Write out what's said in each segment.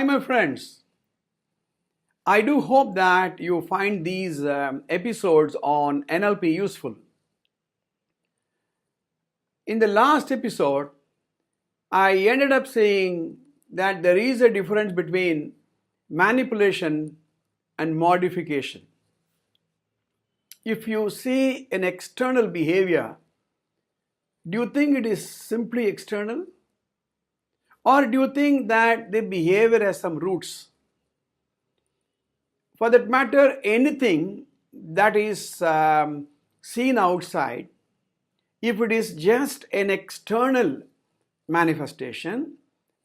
Hi, my friends. I do hope that you find these episodes on NLP useful. In the last episode, I ended up saying that there is a difference between manipulation and modification. If you see an external behavior, do you think it is simply external? Or do you think that the behavior has some roots? For that matter, anything that is seen outside, if it is just an external manifestation,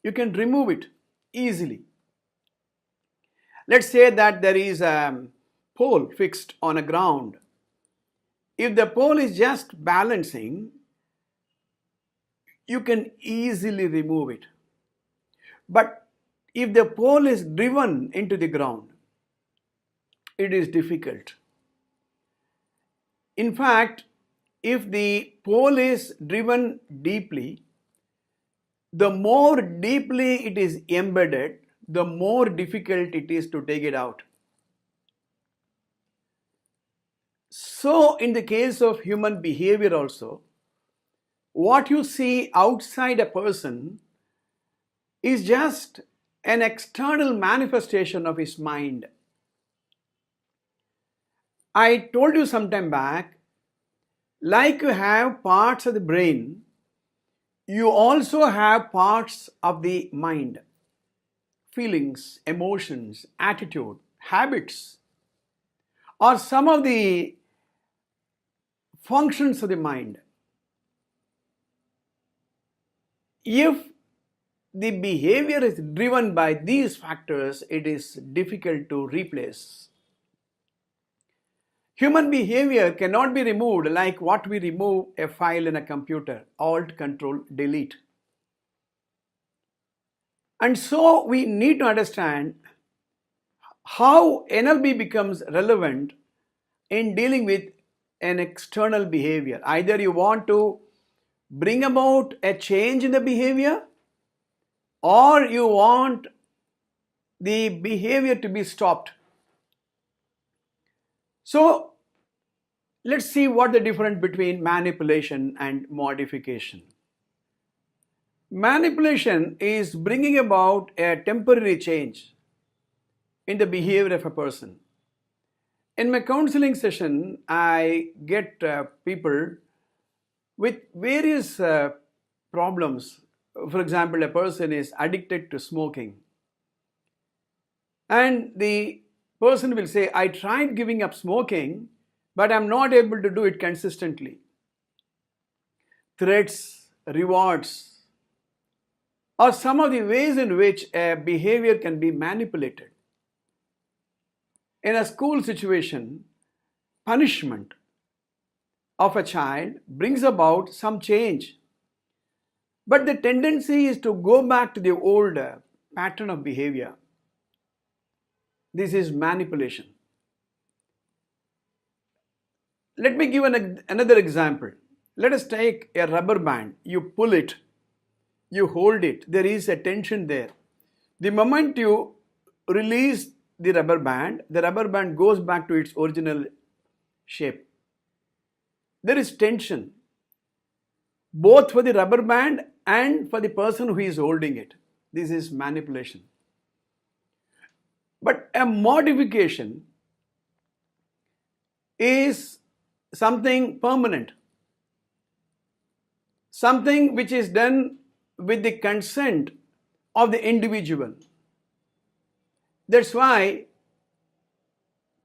you can remove it easily. Let's say that there is a pole fixed on a ground. If the pole is just balancing, you can easily remove it. But if the pole is driven into the ground, it is difficult. In fact, if the pole is driven deeply, the more deeply it is embedded, the more difficult it is to take it out. So, in the case of human behavior also, what you see outside a person is just an external manifestation of his mind. I told you some time back, like you have parts of the brain, you also have parts of the mind. Feelings, emotions, attitude, habits are some of the functions of the mind. If the behavior is driven by these factors, it is difficult to replace. Human behavior cannot be removed like what we remove a file in a computer, Alt+Cont+Del. And so we need to understand how NLP becomes relevant in dealing with an external behavior. Either you want to bring about a change in the behavior, or you want the behavior to be stopped. So, let's see what the difference between manipulation and modification. Manipulation is bringing about a temporary change in the behavior of a person. In my counseling session, I get people with various problems. For example, a person is addicted to smoking. And the person will say, I tried giving up smoking, but I'm not able to do it consistently. Threats, rewards, are some of the ways in which a behavior can be manipulated. In a school situation, punishment of a child brings about some change. But the tendency is to go back to the old pattern of behavior. This is manipulation. Let me give another example. Let us take a rubber band. You pull it, you hold it, there is a tension there. The moment you release the rubber band goes back to its original shape. There is tension, both for the rubber band and for the person who is holding it. This is manipulation. But a modification is something permanent, something which is done with the consent of the individual. That's why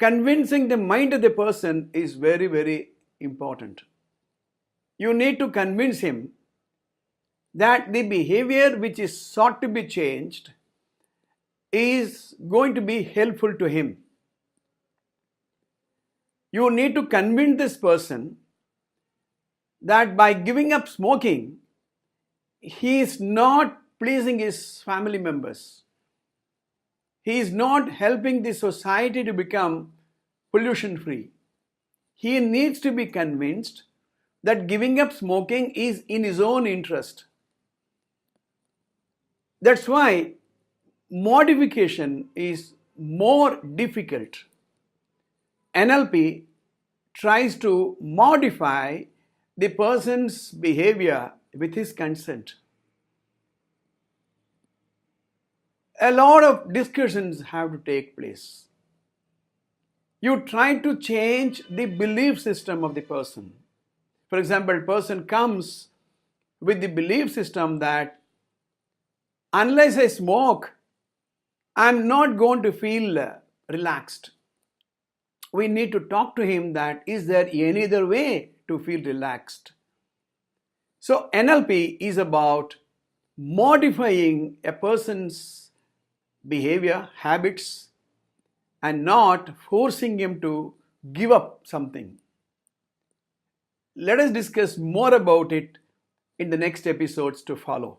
convincing the mind of the person is very, very important. You need to convince him that the behavior which is sought to be changed is going to be helpful to him. You need to convince this person that by giving up smoking, he is not pleasing his family members. He is not helping the society to become pollution free. He needs to be convinced that giving up smoking is in his own interest. That's why modification is more difficult. NLP tries to modify the person's behavior with his consent. A lot of discussions have to take place. You try to change the belief system of the person. For example, person comes with the belief system that unless I smoke, I'm not going to feel relaxed. We need to talk to him that is there any other way to feel relaxed? So NLP is about modifying a person's behavior, habits, and not forcing him to give up something. Let us discuss more about it in the next episodes to follow.